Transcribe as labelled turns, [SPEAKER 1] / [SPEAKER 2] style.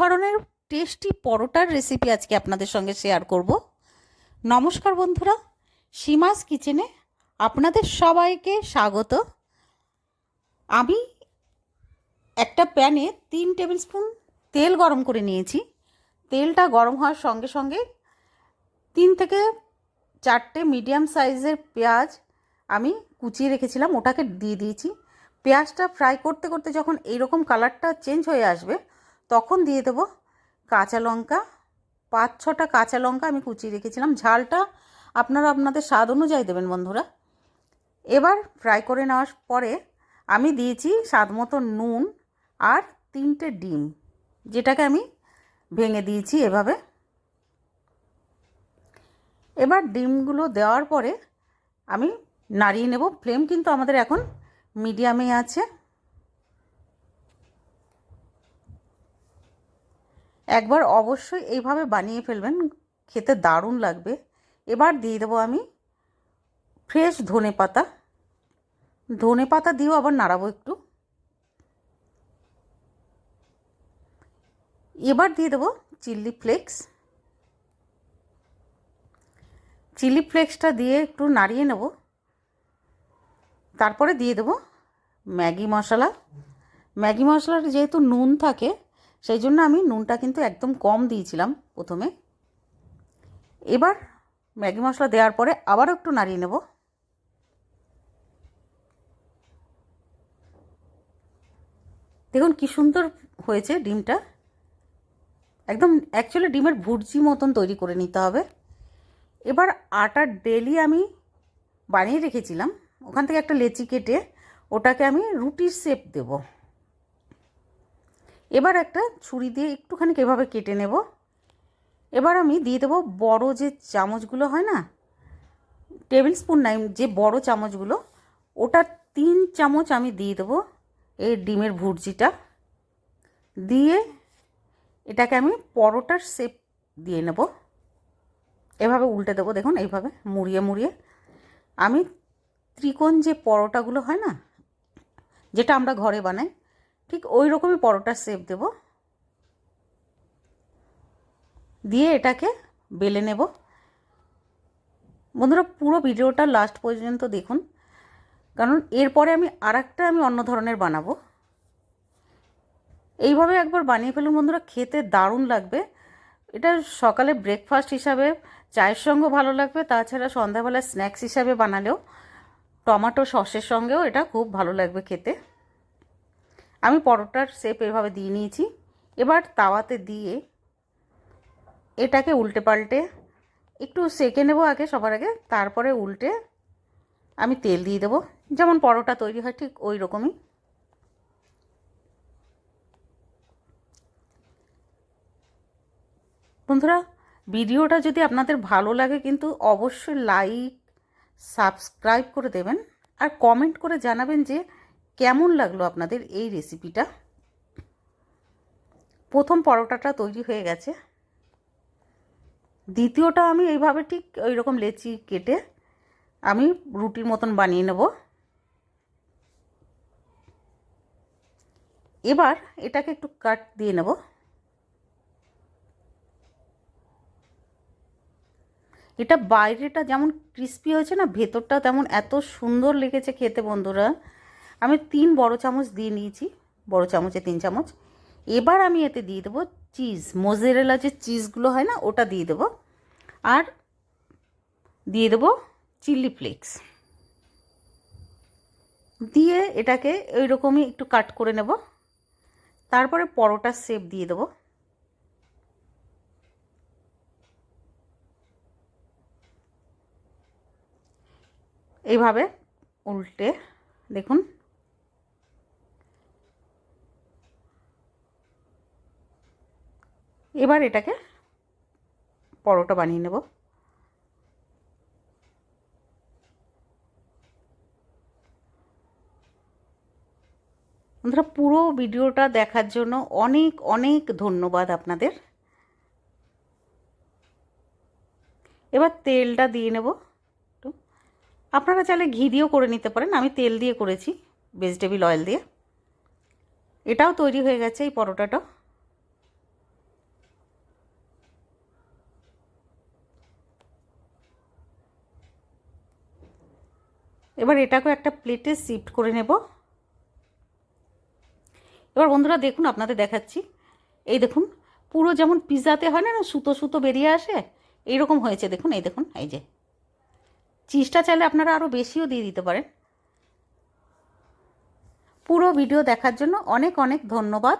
[SPEAKER 1] ধরনের টেস্টি পরোটার রেসিপি আজকে আপনাদের সঙ্গে শেয়ার করব। নমস্কার বন্ধুরা, সীমাস কিচেনে আপনাদের সবাইকে স্বাগত। আমি একটা প্যানে 3 টেবিল স্পুন তেল গরম করে নিয়েছি। তেলটা গরম হওয়ার সঙ্গে সঙ্গে 3 থেকে 4টে মিডিয়াম সাইজের পেঁয়াজ আমি কুচিয়ে রেখেছিলাম, ওটাকে দিয়ে দিয়েছি। পেঁয়াজটা ফ্রাই করতে করতে যখন এইরকম কালারটা চেঞ্জ হয়ে আসবে তখন দিয়ে দেবো কাঁচা লঙ্কা। 5-6টা কাঁচা লঙ্কা আমি কুচিয়ে রেখেছিলাম। ঝালটা আপনারা আপনাদের স্বাদ অনুযায়ী দেবেন বন্ধুরা। এবার ফ্রাই করে নেওয়ার পরে আমি দিয়েছি স্বাদ মতো নুন আর 3টে ডিম, যেটাকে আমি ভেঙে দিয়েছি এভাবে। এবার ডিমগুলো দেওয়ার পরে আমি নাড়িয়ে নেব। ফ্লেম কিন্তু আমাদের এখন মিডিয়ামে আছে। একবার অবশ্যই এইভাবে বানিয়ে ফেলবেন, খেতে দারুণ লাগবে। এবার দিয়ে দেবো আমি ফ্রেশ ধনে পাতা। ধনে পাতা দিয়েও আবার নাড়াবো একটু। এবার দিয়ে দেবো চিলি ফ্লেক্স। চিলি ফ্লেক্সটা দিয়ে একটু নাড়িয়ে নেব। তারপরে দিয়ে দেবো ম্যাগি মশলা। ম্যাগি মশলার যেহেতু নুন থাকে সেই জন্য আমি নুনটা কিন্তু একদম কম দিয়েছিলাম প্রথমে। এবার ম্যাগি মশলা দেওয়ার পরে আবারও একটু নাড়িয়ে নেব। দেখুন কি সুন্দর হয়েছে ডিমটা, একদম অ্যাকচুয়ালি ডিমের ভুর্জি মতন তৈরি করে নিতে হবে। এবার আটার ডেলি আমি বানিয়ে রেখেছিলাম, ওখান থেকে একটা লেচি কেটে ওটাকে আমি রুটির শেপ দেব। এবার একটা ছুরি দিয়ে একটুখানি এভাবে কেটে নেব। এবার আমি দিয়ে দেবো বড় যে চামচগুলো হয় না, টেবিল স্পুন নাই, যে বড় চামচগুলো, ওটা 3 চামচ আমি দিয়ে দেবো এই ডিমের ভুর্জিটা। দিয়ে এটাকে আমি পরোটার শেপ দিয়ে নেব। এভাবে উল্টে দেবো, দেখুন এইভাবে মুড়িয়ে মুড়িয়ে আমি ত্রিকোণ যে পরোটাগুলো হয় না, যেটা আমরা ঘরে বানাই, ঠিক ওই রকমই পরোটার শেপ দেব। দিয়ে এটাকে বেলে নেব। বন্ধুরা পুরো ভিডিওটা লাস্ট পর্যন্ত দেখুন, কারণ এরপরে আমি আরেকটা অন্য ধরনের বানাবো। এইভাবে একবার বানিয়ে ফেলুন বন্ধুরা, খেতে দারুণ লাগবে। এটা সকালে ব্রেকফাস্ট হিসাবে চায়ের সঙ্গেও ভালো লাগবে, তাছাড়া সন্ধ্যাবেলা স্ন্যাক্স হিসাবে বানালেও টমেটো সসের সঙ্গেও এটা খুব ভালো লাগবে খেতে। আমি পরোটার শেপ এভাবে দিয়ে নিয়েছি। এবার তাওয়াতে দিয়ে এটাকে উল্টে পাল্টে একটু সেঁকে নেব আগে, সবার আগে, তারপরে উল্টে আমি তেল দিয়ে দেবো। যেমন পরোটা তৈরি হয় ঠিক ওই রকমই। বন্ধুরা ভিডিওটা যদি আপনাদের ভালো লাগে কিন্তু অবশ্যই লাইক সাবস্ক্রাইব করে দেবেন আর কমেন্ট করে জানাবেন যে কেমন লাগলো আপনাদের এই রেসিপিটা। প্রথম পরোটাটা তৈরি হয়ে গেছে, দ্বিতীয়টা আমি এইভাবে ঠিক ওই রকম লেচি কেটে আমি রুটির মতন বানিয়ে নেব। এবার এটাকে একটু কাট দিয়ে নেব। এটা বাইরেটা যেমন ক্রিস্পি হয়েছে না, ভেতরটাও তেমন এত সুন্দর লেগেছে খেতে বন্ধুরা। আমি 3 বড় চামচ দিয়ে নিয়েছি, বড় চামচে 3 চামচ। এবার আমি এতে দিয়ে দেবো চিজ, মোজারেলা যে চিজগুলো হয় না, ওটা দিয়ে দেবো। আর দিয়ে দেবো চিলি ফ্লেক্স। দিয়ে এটাকে ওই রকমই একটু কাট করে নেব। তারপরে পরোটার শেপ দিয়ে দেবো। এইভাবে উল্টে দেখুন। এবার এটাকে পরোটা বানিয়ে নেব। বন্ধুরা পুরো ভিডিওটা দেখার জন্য অনেক অনেক ধন্যবাদ আপনাদের। এবার তেলটা দিয়ে নেব একটু। আপনারা চাইলে ঘি দিয়েও করে নিতে পারেন, আমি তেল দিয়ে করেছি, ভেজিটেবল অয়েল দিয়ে। এটাও তৈরি হয়ে গেছে এই পরোটাটা। এবার এটাকেও একটা প্লেটে শিফট করে নেব। এবার বন্ধুরা দেখুন, আপনাদের দেখাচ্ছি, এই দেখুন পুরো যেমন পিৎজাতে হয় না সুতো সুতো বেরিয়ে আসে, এইরকম হয়েছে দেখুন। এই দেখুন, এই যে চিজটা চাইলে আপনারা আরও বেশিও দিয়ে দিতে পারেন। পুরো ভিডিও দেখার জন্য অনেক অনেক ধন্যবাদ।